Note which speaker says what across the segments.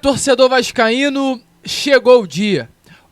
Speaker 1: Torcedor vascaíno, chegou o dia.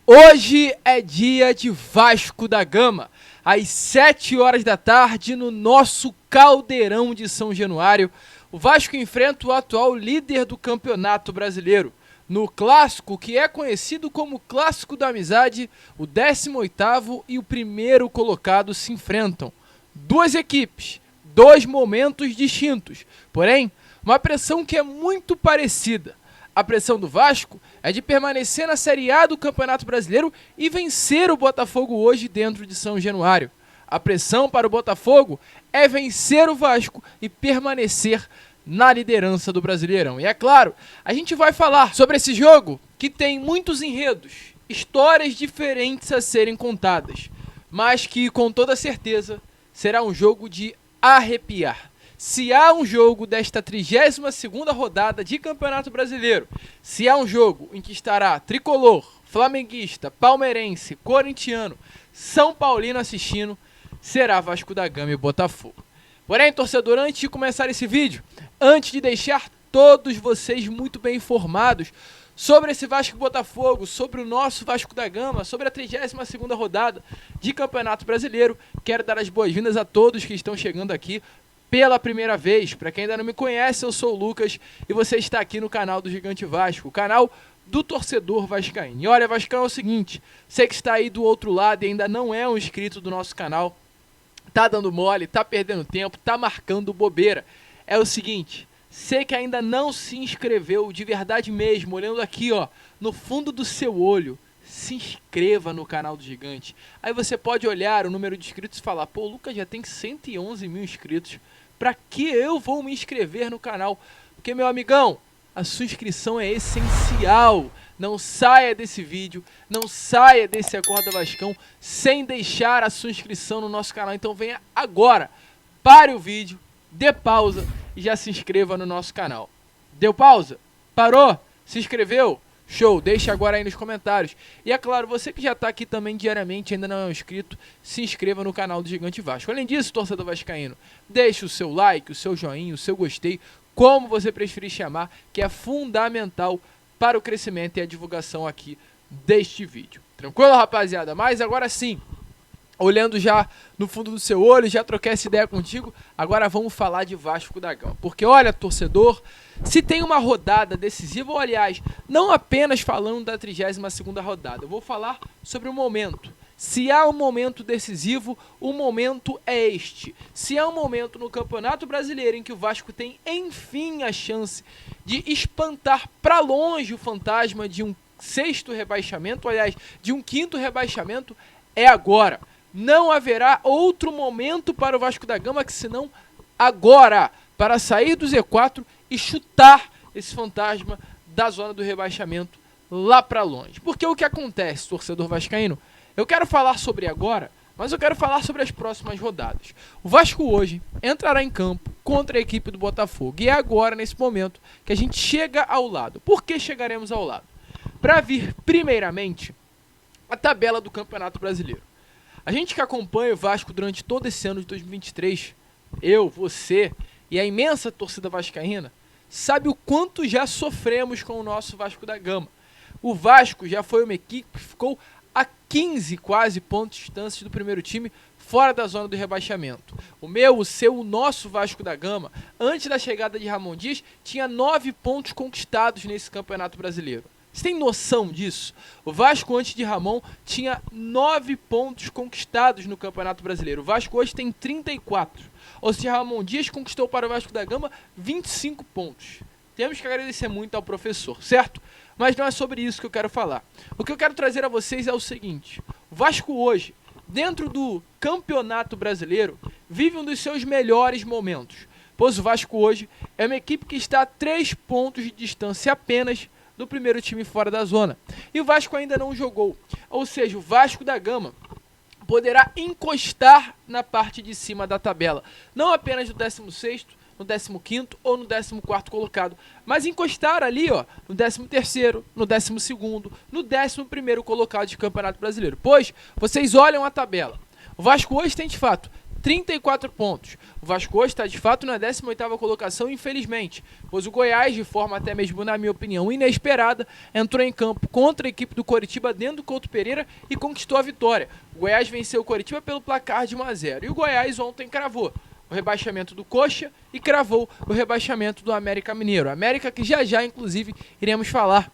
Speaker 1: Hoje é dia de Vasco da Gama, às 7 horas da tarde, no nosso Caldeirão de São Januário. O Vasco enfrenta o atual líder do Campeonato Brasileiro. No clássico, que é conhecido como Clássico da Amizade, o 18º e o primeiro colocado se enfrentam. Duas equipes, dois momentos distintos, porém, uma pressão que é muito parecida. A pressão do Vasco é de permanecer na Série A do Campeonato Brasileiro e vencer o Botafogo hoje dentro de São Januário. A pressão para o Botafogo é vencer o Vasco e permanecer na liderança do Brasileirão. E é claro, a gente vai falar sobre esse jogo que tem muitos enredos, histórias diferentes a serem contadas, mas que com toda certeza será um jogo de arrepiar. Se há um jogo desta 32ª rodada de Campeonato Brasileiro, se há um jogo em que estará tricolor, flamenguista, palmeirense, corintiano, São Paulino assistindo, será Vasco da Gama e Botafogo. Porém, torcedor, antes de começar esse vídeo, antes de deixar todos vocês muito bem informados sobre esse Vasco e Botafogo, sobre o nosso Vasco da Gama, sobre a 32ª rodada de Campeonato Brasileiro, quero dar as boas-vindas a todos que estão chegando aqui pela primeira vez. Para quem ainda não me conhece, eu sou o Lucas e você está aqui no canal do Gigante Vasco, o canal do torcedor vascaíno. E olha, Vascão, é o seguinte, você que está aí do outro lado e ainda não é um inscrito do nosso canal, tá dando mole, tá perdendo tempo, tá marcando bobeira. É o seguinte, você que ainda não se inscreveu de verdade mesmo, olhando aqui, ó, no fundo do seu olho, se inscreva no canal do Gigante. Aí você pode olhar o número de inscritos e falar, pô, o Lucas já tem 111 mil inscritos. Pra que eu vou me inscrever no canal? Porque, meu amigão, a sua inscrição é essencial. Não saia desse vídeo, não saia desse Acorda Vascão sem deixar a sua inscrição no nosso canal. Então venha agora, pare o vídeo, dê pausa e já se inscreva no nosso canal. Deu pausa? Parou? Se inscreveu? Show, deixa agora aí nos comentários. E é claro, você que já está aqui também diariamente, ainda não é inscrito, se inscreva no canal do Gigante Vasco. Além disso, torcedor vascaíno, deixe o seu like, o seu joinha, o seu gostei, como você preferir chamar, que é fundamental para o crescimento e a divulgação aqui deste vídeo. Tranquilo, rapaziada? Mas agora sim, olhando já no fundo do seu olho, já troquei essa ideia contigo, agora vamos falar de Vasco da Gama. Porque olha, torcedor, se tem uma rodada decisiva, ou aliás, não apenas falando da 32ª rodada, eu vou falar sobre o momento. Se há um momento decisivo, o momento é este. Se há um momento no Campeonato Brasileiro em que o Vasco tem, enfim, a chance de espantar para longe o fantasma de um 6º rebaixamento, aliás, de um 5º rebaixamento, é agora. Não haverá outro momento para o Vasco da Gama que senão agora, para sair do Z4 e chutar esse fantasma da zona do rebaixamento lá para longe. Porque o que acontece, torcedor vascaíno? Eu quero falar sobre agora, mas eu quero falar sobre as próximas rodadas. O Vasco hoje entrará em campo contra a equipe do Botafogo. E é agora, nesse momento, que a gente chega ao lado. Por que chegaremos ao lado? Para vir, primeiramente, a tabela do Campeonato Brasileiro. A gente que acompanha o Vasco durante todo esse ano de 2023, eu, você e a imensa torcida vascaína, sabe o quanto já sofremos com o nosso Vasco da Gama. O Vasco já foi uma equipe que ficou a 15 quase pontos de distância do primeiro time fora da zona do rebaixamento. O meu, o seu, o nosso Vasco da Gama, antes da chegada de Ramon Dias, tinha 9 pontos conquistados nesse Campeonato Brasileiro. Você tem noção disso? O Vasco, antes de Ramon, tinha 9 pontos conquistados no Campeonato Brasileiro. O Vasco hoje tem 34. Ou seja, Ramon Dias conquistou para o Vasco da Gama 25 pontos. Temos que agradecer muito ao professor, certo? Mas não é sobre isso que eu quero falar. O que eu quero trazer a vocês é o seguinte. O Vasco hoje, dentro do Campeonato Brasileiro, vive um dos seus melhores momentos. Pois o Vasco hoje é uma equipe que está a 3 pontos de distância apenas do primeiro time fora da zona. E o Vasco ainda não jogou. Ou seja, o Vasco da Gama poderá encostar na parte de cima da tabela. Não apenas do 16º, no 15º ou no 14º colocado, mas encostar ali, ó, no 13º, no 12º, no 11º colocado de Campeonato Brasileiro. Pois, vocês olham a tabela. O Vasco hoje tem, de fato, 34 pontos. O Vasco hoje está de fato na 18ª colocação, infelizmente, pois o Goiás, de forma até mesmo, na minha opinião, inesperada, entrou em campo contra a equipe do Coritiba dentro do Couto Pereira e conquistou a vitória. O Goiás venceu o Coritiba pelo placar de 1-0 e o Goiás ontem cravou o rebaixamento do Coxa e cravou o rebaixamento do América Mineiro. América que já, inclusive, iremos falar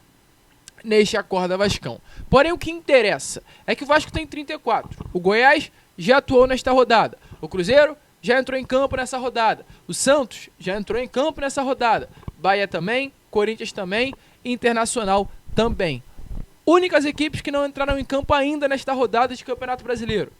Speaker 1: neste Acorda Vascão. Porém, o que interessa é que o Vasco tem 34. O Goiás já atuou nesta rodada. O Cruzeiro já entrou em campo nessa rodada. O Santos já entrou em campo nessa rodada. Bahia também, Corinthians também, Internacional também. Únicas equipes que não entraram em campo ainda nesta rodada de Campeonato Brasileiro.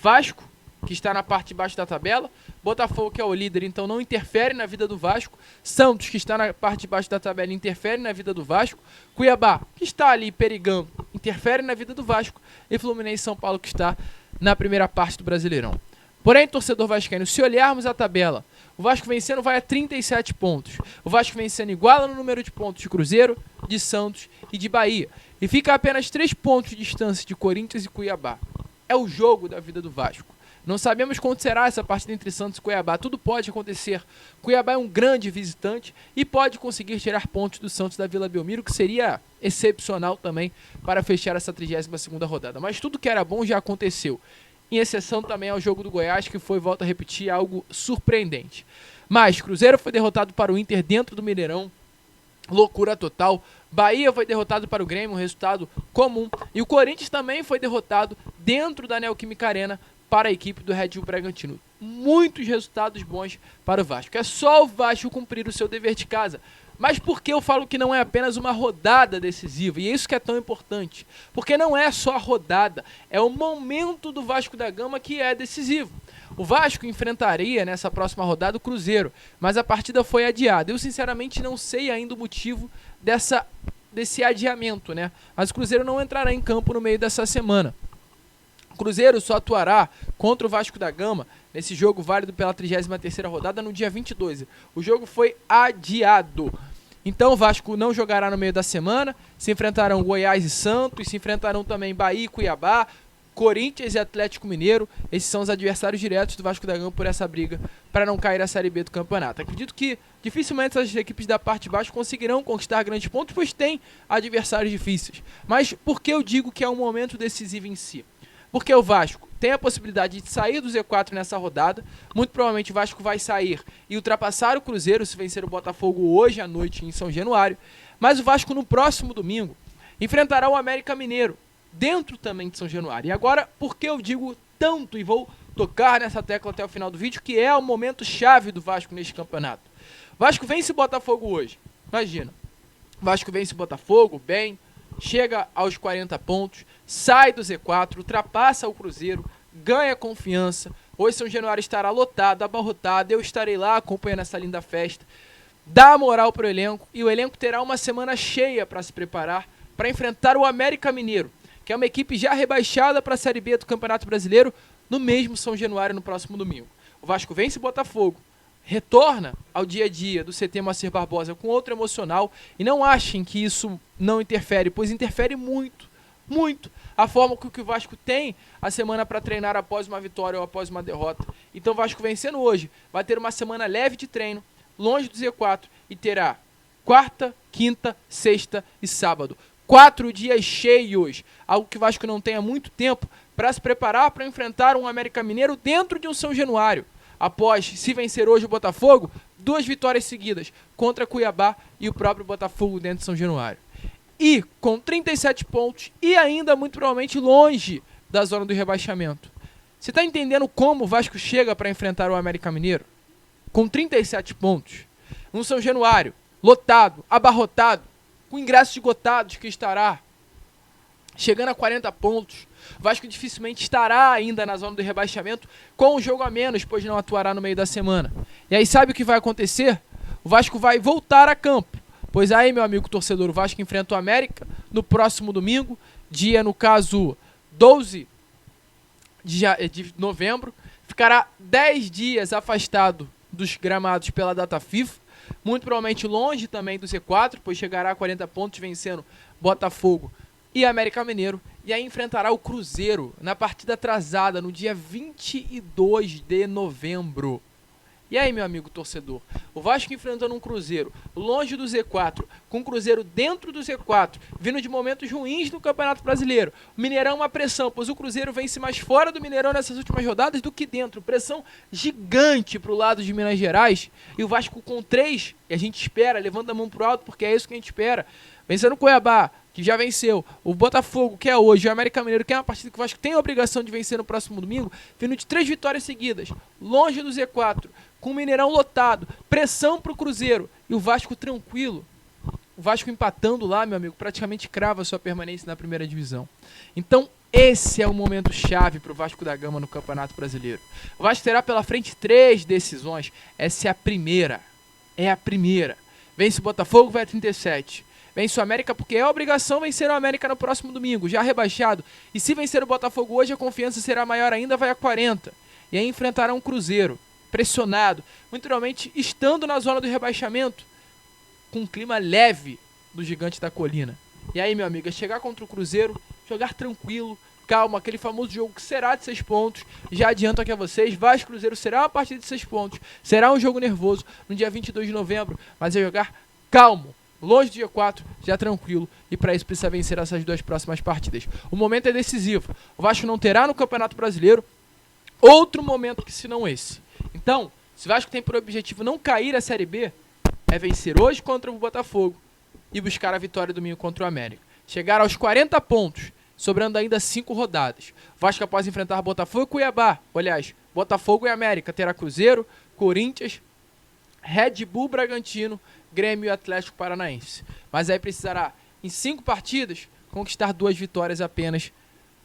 Speaker 1: Vasco, que está na parte de baixo da tabela. Botafogo, que é o líder, então não interfere na vida do Vasco. Santos, que está na parte de baixo da tabela, interfere na vida do Vasco. Cuiabá, que está ali perigando, interfere na vida do Vasco. E Fluminense e São Paulo, que está na primeira parte do Brasileirão. Porém, torcedor vascaíno, se olharmos a tabela, o Vasco vencendo vai a 37 pontos. O Vasco vencendo iguala no número de pontos de Cruzeiro, de Santos e de Bahia. E fica a apenas 3 pontos de distância de Corinthians e Cuiabá. É o jogo da vida do Vasco. Não sabemos quando será essa partida entre Santos e Cuiabá. Tudo pode acontecer. Cuiabá é um grande visitante e pode conseguir tirar pontos do Santos da Vila Belmiro, que seria excepcional também para fechar essa 32ª rodada. Mas tudo que era bom já aconteceu. Em exceção também ao jogo do Goiás, que foi, volto a repetir, algo surpreendente. Mas Cruzeiro foi derrotado para o Inter dentro do Mineirão. Loucura total. Bahia foi derrotado para o Grêmio, um resultado comum. E o Corinthians também foi derrotado dentro da Neoquímica Arena para a equipe do Red Bull Bragantino. Muitos resultados bons para o Vasco. É só o Vasco cumprir o seu dever de casa. Mas por que eu falo que não é apenas uma rodada decisiva? E é isso que é tão importante. Porque não é só a rodada, é o momento do Vasco da Gama que é decisivo. O Vasco enfrentaria nessa próxima rodada o Cruzeiro, mas a partida foi adiada. Eu sinceramente não sei ainda o motivo desse adiamento, né? Mas o Cruzeiro não entrará em campo no meio dessa semana. O Cruzeiro só atuará contra o Vasco da Gama nesse jogo válido pela 33ª rodada no dia 22. O jogo foi adiado. Então o Vasco não jogará no meio da semana. Se enfrentarão Goiás e Santos, se enfrentarão também Bahia e Cuiabá, Corinthians e Atlético Mineiro. Esses são os adversários diretos do Vasco da Gama por essa briga para não cair a Série B do campeonato. Acredito que dificilmente as equipes da parte de baixo conseguirão conquistar grandes pontos, pois tem adversários difíceis. Mas por que eu digo que é um momento decisivo em si? Porque o Vasco tem a possibilidade de sair do Z4 nessa rodada. Muito provavelmente o Vasco vai sair e ultrapassar o Cruzeiro se vencer o Botafogo hoje à noite em São Januário. Mas o Vasco no próximo domingo enfrentará o América Mineiro, dentro também de São Januário. E agora, por que eu digo tanto e vou tocar nessa tecla até o final do vídeo, que é o momento chave do Vasco neste campeonato. O Vasco vence o Botafogo hoje. Imagina, o Vasco vence o Botafogo, bem, chega aos 40 pontos, sai do Z4, ultrapassa o Cruzeiro, ganha confiança. Hoje São Januário estará lotado, abarrotado, eu estarei lá acompanhando essa linda festa. Dá moral para o elenco e o elenco terá uma semana cheia para se preparar para enfrentar o América Mineiro, que é uma equipe já rebaixada para a Série B do Campeonato Brasileiro no mesmo São Januário no próximo domingo. O Vasco vence o Botafogo, retorna ao dia a dia do CT Moacir Barbosa com outro emocional, e não achem que isso não interfere, pois interfere muito, muito a forma que o Vasco tem a semana para treinar após uma vitória ou após uma derrota. Então o Vasco vencendo hoje vai ter uma semana leve de treino, longe do Z4, e terá quarta, quinta, sexta e sábado. 4 dias cheios, algo que o Vasco não tem há muito tempo, para se preparar para enfrentar um América Mineiro dentro de um São Januário. Após, se vencer hoje o Botafogo, 2 vitórias seguidas contra Cuiabá e o próprio Botafogo dentro de São Januário. E com 37 pontos e ainda muito provavelmente longe da zona do rebaixamento. Você está entendendo como o Vasco chega para enfrentar o América Mineiro? Com 37 pontos. Um São Januário lotado, abarrotado, com ingressos esgotados, que estará chegando a 40 pontos. O Vasco dificilmente estará ainda na zona do rebaixamento com um jogo a menos, pois não atuará no meio da semana. E aí sabe o que vai acontecer? O Vasco vai voltar a campo. Pois aí, meu amigo torcedor, o Vasco enfrenta o América no próximo domingo, dia, no caso, 12 de novembro. Ficará 10 dias afastado dos gramados pela data FIFA, muito provavelmente longe também do Z4, pois chegará a 40 pontos vencendo Botafogo e América Mineiro. e aí enfrentará o Cruzeiro na partida atrasada no dia 22 de novembro. E aí, meu amigo torcedor, o Vasco enfrentando um Cruzeiro longe do Z4, com o Cruzeiro dentro do Z4, vindo de momentos ruins no Campeonato Brasileiro. O Mineirão uma pressão, pois o Cruzeiro vence mais fora do Mineirão nessas últimas rodadas do que dentro. Pressão gigante pro lado de Minas Gerais. E o Vasco com 3, e a gente espera, levanta a mão pro alto, porque é isso que a gente espera. Vencendo o Cuiabá, que já venceu, o Botafogo, que é hoje, o América Mineiro, que é uma partida que o Vasco tem a obrigação de vencer no próximo domingo, vindo de 3 vitórias seguidas, longe do Z4, com o Mineirão lotado, pressão pro Cruzeiro, e o Vasco tranquilo. O Vasco empatando lá, meu amigo, praticamente crava a sua permanência na primeira divisão. Então, esse é o momento chave pro Vasco da Gama no Campeonato Brasileiro. O Vasco terá pela frente 3 decisões, essa é a primeira. É a primeira. Vence o Botafogo, vai a 37. Vence o América porque é obrigação vencer o América no próximo domingo, já rebaixado. E se vencer o Botafogo hoje, a confiança será maior ainda, vai a 40. E aí enfrentará um Cruzeiro, pressionado, muito provavelmente estando na zona do rebaixamento, com um clima leve do Gigante da Colina. E aí, meu amigo, é chegar contra o Cruzeiro, jogar tranquilo, calma, aquele famoso jogo que será de 6 pontos. Já adianto aqui a vocês, Vasco Cruzeiro será uma partida de 6 pontos, será um jogo nervoso no dia 22 de novembro, mas é jogar calmo, longe do dia 4, já tranquilo, e para isso precisa vencer essas 2 próximas partidas. O momento é decisivo, o Vasco não terá no Campeonato Brasileiro outro momento que senão esse. Então, se o Vasco tem por objetivo não cair a Série B, é vencer hoje contra o Botafogo e buscar a vitória domingo contra o América. Chegar aos 40 pontos, sobrando ainda 5 rodadas. O Vasco após enfrentar Botafogo e Cuiabá, aliás, Botafogo e América, terá Cruzeiro, Corinthians, Red Bull Bragantino, Grêmio e Atlético Paranaense. Mas aí precisará, em 5 partidas, conquistar 2 vitórias apenas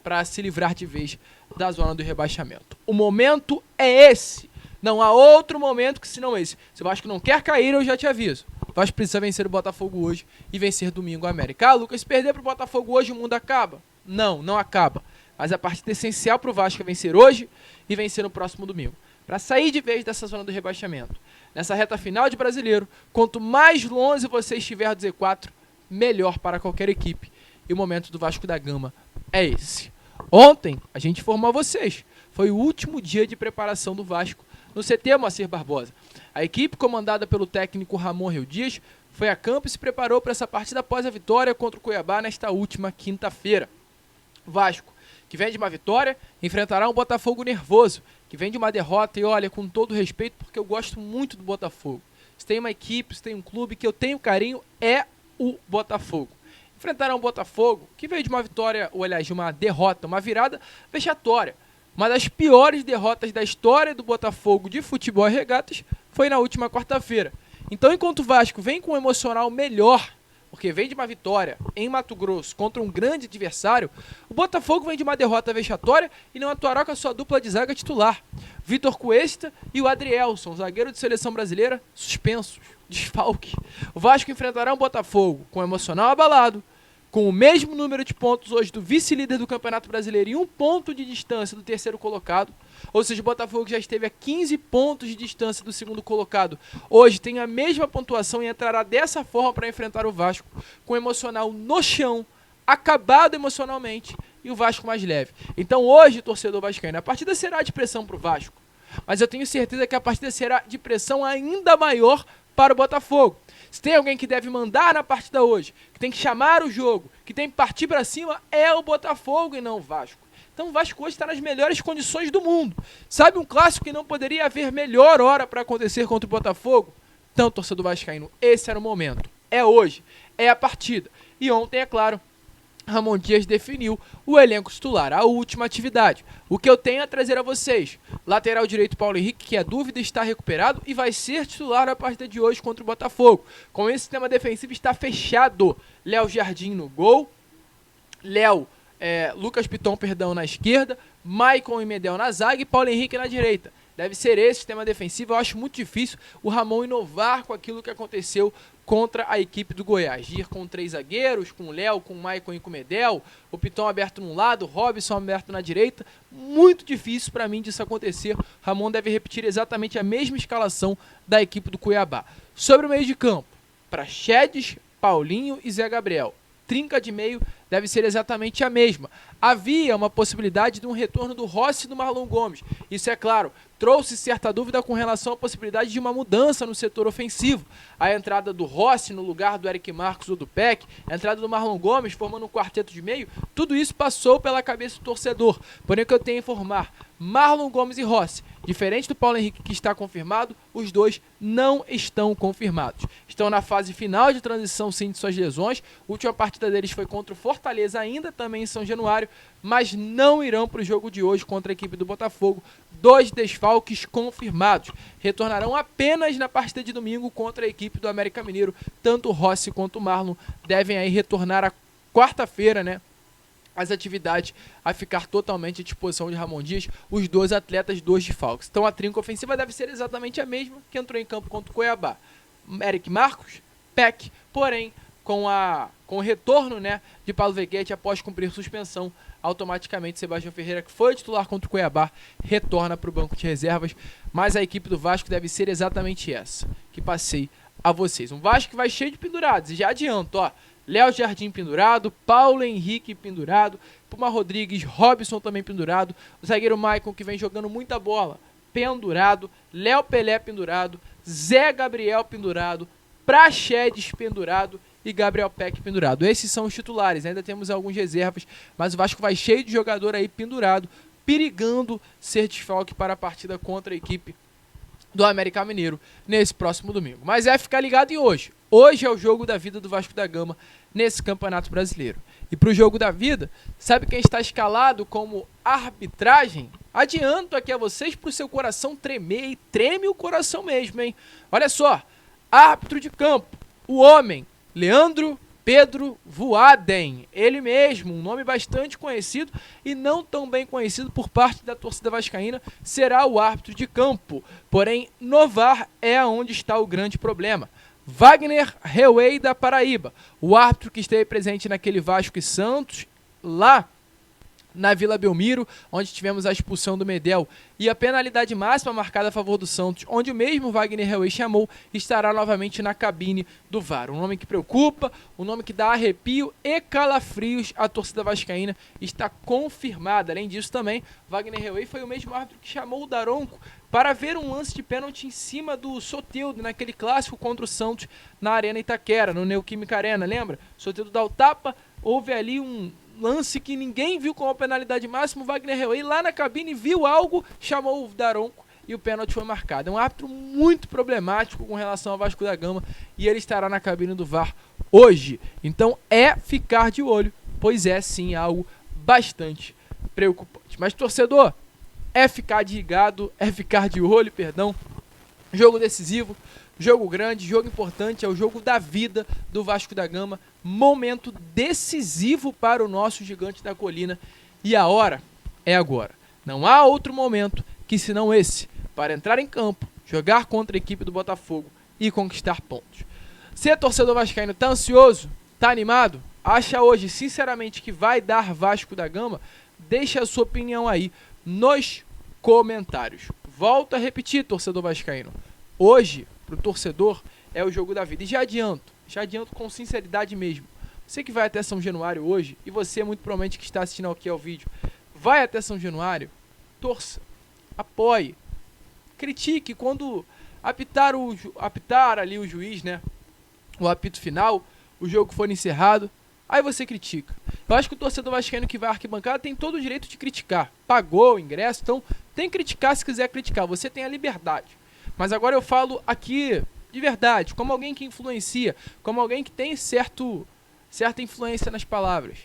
Speaker 1: para se livrar de vez da zona do rebaixamento. O momento é esse. Não há outro momento que senão esse. Se o Vasco não quer cair, eu já te aviso. O Vasco precisa vencer o Botafogo hoje e vencer domingo a América. Ah, Lucas, se perder para o Botafogo hoje, o mundo acaba? Não, não acaba. Mas a partida essencial para o Vasco é vencer hoje e vencer no próximo domingo. Para sair de vez dessa zona do rebaixamento. Nessa reta final de Brasileiro, quanto mais longe você estiver do Z4, melhor para qualquer equipe. E o momento do Vasco da Gama é esse. Ontem, a gente informou a vocês, foi o último dia de preparação do Vasco no CT Moacir Barbosa. A equipe, comandada pelo técnico Ramon Rio Dias, foi a campo e se preparou para essa partida após a vitória contra o Cuiabá nesta última quinta-feira. O Vasco, que vem de uma vitória, enfrentará um Botafogo nervoso, que vem de uma derrota, e olha, com todo respeito, porque eu gosto muito do Botafogo. Se tem uma equipe, se tem um clube que eu tenho carinho, é o Botafogo. Enfrentará um Botafogo que veio de uma vitória, ou aliás, de uma derrota, uma virada vexatória. Uma das piores derrotas da história do Botafogo de futebol e regatas foi na última quarta-feira. Então, enquanto o Vasco vem com um emocional melhor, porque vem de uma vitória em Mato Grosso contra um grande adversário, o Botafogo vem de uma derrota vexatória e não atuará com a sua dupla de zaga titular. Vitor Cuesta e o Adrielson, zagueiro de seleção brasileira, suspensos, desfalque. O Vasco enfrentará um Botafogo com o emocional abalado, com o mesmo número de pontos hoje do vice-líder do Campeonato Brasileiro e 1 ponto de distância do terceiro colocado. Ou seja, o Botafogo já esteve a 15 pontos de distância do segundo colocado. Hoje tem a mesma pontuação e entrará dessa forma para enfrentar o Vasco, com o emocional no chão, acabado emocionalmente, e o Vasco mais leve. Então hoje, torcedor vascaíno, a partida será de pressão para o Vasco, mas eu tenho certeza que a partida será de pressão ainda maior para o Botafogo. Se tem alguém que deve mandar na partida hoje, que tem que chamar o jogo, que tem que partir para cima, é o Botafogo e não o Vasco. Então o Vasco hoje está nas melhores condições do mundo. Sabe um clássico que não poderia haver melhor hora para acontecer contra o Botafogo? Então, torcedor vascaíno, esse era o momento. É hoje, é a partida. E ontem, é claro, Ramon Dias definiu o elenco titular, a última atividade. O que eu tenho a trazer a vocês: lateral direito Paulo Henrique, que é dúvida, está recuperado e vai ser titular na partida de hoje contra o Botafogo. Com esse sistema defensivo está fechado. Léo Jardim no gol, Lucas Piton, na esquerda, Maicon e Medel na zaga e Paulo Henrique na direita. Deve ser esse sistema defensivo. Eu acho muito difícil o Ramon inovar com aquilo que aconteceu contra a equipe do Goiás. Ir com 3 zagueiros, com o Léo, com o Maicon e com o Medel, o Piton aberto num lado, o Robson aberto na direita. Muito difícil para mim disso acontecer. Ramon deve repetir exatamente a mesma escalação da equipe do Cuiabá. Sobre o meio de campo, Praxedes, Paulinho e Zé Gabriel. trinca de meio deve ser exatamente a mesma. Havia uma possibilidade de um retorno do Rossi e do Marlon Gomes. Isso, é claro, trouxe certa dúvida com relação à possibilidade de uma mudança no setor ofensivo. A entrada do Rossi no lugar do Eric Marcos ou do Peck, a entrada do Marlon Gomes formando um quarteto de meio, tudo isso passou pela cabeça do torcedor. Porém, o que eu tenho a informar, Marlon Gomes e Rossi, diferente do Paulo Henrique que está confirmado, os dois não estão confirmados. Estão na fase final de transição sim de suas lesões. A última partida deles foi contra o Fortaleza, ainda também em São Januário, mas não irão para o jogo de hoje contra a equipe do Botafogo. 2 desfalques confirmados. Retornarão apenas na partida de domingo contra a equipe do América Mineiro. Tanto o Rossi quanto o Marlon devem aí retornar à quarta-feira, né? As atividades a ficar totalmente à disposição de Ramon Dias, os 2 atletas, 2 desfalques. Então a trinca ofensiva deve ser exatamente a mesma que entrou em campo contra o Cuiabá. Eric Marcos, Peck, porém com o retorno, né, de Paulo Veguete após cumprir suspensão, automaticamente Sebastião Ferreira, que foi titular contra o Cuiabá, retorna para o banco de reservas. Mas a equipe do Vasco deve ser exatamente essa que passei a vocês. Um Vasco que vai cheio de pendurados, e já adianto, ó, Léo Jardim pendurado, Paulo Henrique pendurado, Puma Rodrigues, Robson também pendurado, o zagueiro Maicon, que vem jogando muita bola, pendurado, Léo Pelé pendurado, Zé Gabriel pendurado, Praxedes pendurado e Gabriel Peck pendurado. Esses são os titulares, ainda temos alguns reservas, mas o Vasco vai cheio de jogador aí pendurado, perigando ser desfalque para a partida contra a equipe do América Mineiro nesse próximo domingo. Mas é ficar ligado em hoje. Hoje é o jogo da vida do Vasco da Gama nesse Campeonato Brasileiro. E para o jogo da vida, sabe quem está escalado como arbitragem? Adianto aqui a vocês para o seu coração tremer, e treme o coração mesmo, hein? Olha só, árbitro de campo, o homem, Leandro Pedro Voaden, ele mesmo, um nome bastante conhecido e não tão bem conhecido por parte da torcida vascaína, será o árbitro de campo. Porém, no VAR é onde está o grande problema. Wagner Reuei da Paraíba, o árbitro que esteve presente naquele Vasco e Santos, lá na Vila Belmiro, onde tivemos a expulsão do Medel e a penalidade máxima marcada a favor do Santos, onde o mesmo Wagner Reuei chamou, estará novamente na cabine do VAR. Um nome que preocupa, um nome que dá arrepio e calafrios à torcida vascaína, está confirmada. Além disso também, Wagner Reuei foi o mesmo árbitro que chamou o Daronco para ver um lance de pênalti em cima do Soteldo, naquele clássico contra o Santos na Arena Itaquera, no Neoquímica Arena, lembra? Soteldo dá o tapa, houve ali um lance que ninguém viu com a penalidade máxima, o Wagner Reuei lá na cabine viu algo, chamou o Daronco e o pênalti foi marcado. É um árbitro muito problemático com relação ao Vasco da Gama e ele estará na cabine do VAR hoje. Então é ficar de olho, pois é sim algo bastante preocupante. Mas torcedor, é ficar ligado, é ficar de olho, perdão. Jogo decisivo, jogo grande, jogo importante, é o jogo da vida do Vasco da Gama. Momento decisivo para o nosso gigante da colina. E a hora é agora. Não há outro momento que senão esse, para entrar em campo, jogar contra a equipe do Botafogo e conquistar pontos. Se é torcedor vascaíno, tá ansioso, tá animado, acha hoje sinceramente que vai dar Vasco da Gama, deixa a sua opinião aí nos comentários. Volto a repetir, torcedor vascaíno, hoje, pro torcedor, é o jogo da vida. E já adianto com sinceridade mesmo. Você que vai até São Januário hoje, e você muito provavelmente que está assistindo aqui ao vídeo, vai até São Januário, torça, apoie, critique quando apitar ali o juiz, né? O apito final, o jogo for encerrado, aí você critica. Eu acho que o torcedor vascaíno que vai à arquibancada tem todo o direito de criticar. Pagou o ingresso, então tem que criticar se quiser criticar. Você tem a liberdade. Mas agora eu falo aqui de verdade, como alguém que influencia, como alguém que tem certa influência nas palavras.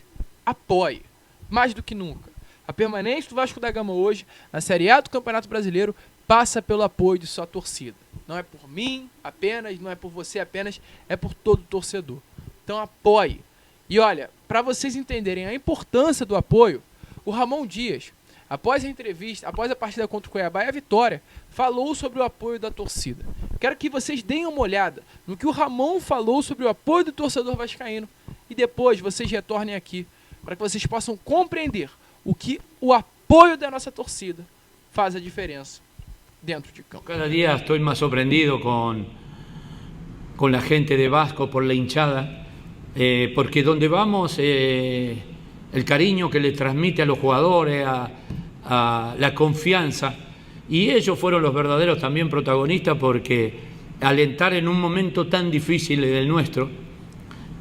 Speaker 1: Apoie, mais do que nunca. A permanência do Vasco da Gama hoje, na Série A do Campeonato Brasileiro, passa pelo apoio de sua torcida. Não é por mim apenas, não é por você apenas, é por todo torcedor. Então apoie. E olha, para vocês entenderem a importância do apoio, o Ramon Dias, após a entrevista, após a partida contra o Cuiabá e a vitória, falou sobre o apoio da torcida. Quero que vocês deem uma olhada no que o Ramon falou sobre o apoio do torcedor vascaíno e depois vocês retornem aqui para que vocês possam compreender o que o apoio da nossa torcida faz a diferença dentro de campo.
Speaker 2: Cada día estoy más sorprendido con la gente de Vasco, por la hinchada, porque donde vamos, el cariño que le transmite a los jugadores, a la confianza, y ellos fueron los verdaderos también protagonistas, porque alentar en un momento tan difícil del nuestro,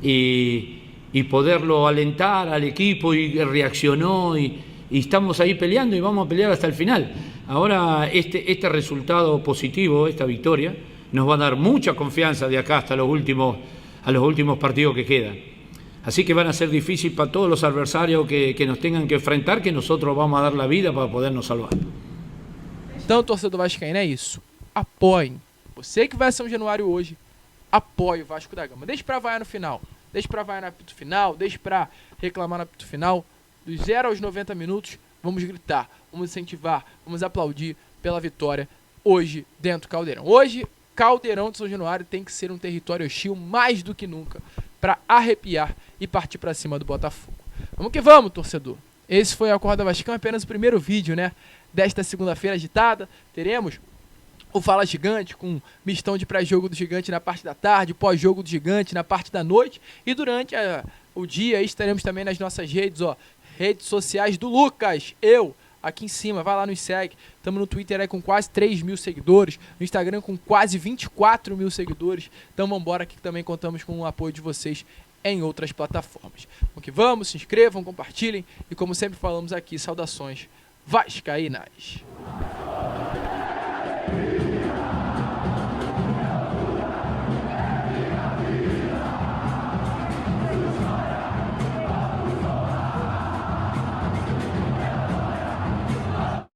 Speaker 2: y poderlo alentar al equipo, y reaccionó, y estamos ahí peleando y vamos a pelear hasta el final. Ahora este resultado positivo, esta victoria, nos va a dar mucha confianza de acá hasta a los últimos partidos que quedan. Así que van a ser difíciles para todos los adversarios que nos tengan que enfrentar, que nosotros vamos a dar la vida para podernos salvar.
Speaker 1: Então, torcedor vascaíno, é isso. Apoiem. Você que vai a São Januário hoje, apoie o Vasco da Gama. Deixe pra vaiar no final. Deixe pra vaiar no apito final. Deixe pra reclamar no apito final. Dos 0 aos 90 minutos, vamos gritar, vamos incentivar, vamos aplaudir pela vitória hoje dentro do Caldeirão. Hoje, Caldeirão de São Januário tem que ser um território hostil mais do que nunca, para arrepiar e partir para cima do Botafogo. Vamos que vamos, torcedor. Esse foi a Acorda Vascão, apenas o primeiro vídeo, né, desta segunda-feira agitada. Teremos o Fala Gigante com mistão de pré-jogo do Gigante na parte da tarde, pós-jogo do Gigante na parte da noite, e durante o dia estaremos também nas nossas redes, redes sociais do Lucas, aqui em cima, vai lá, nos segue. Estamos no Twitter aí com quase 3 mil seguidores, no Instagram com quase 24 mil seguidores. Então vamos embora, aqui também contamos com o apoio de vocês em outras plataformas. Vamos que vamos, se inscrevam, compartilhem e, como sempre falamos aqui, saudações vascaínas.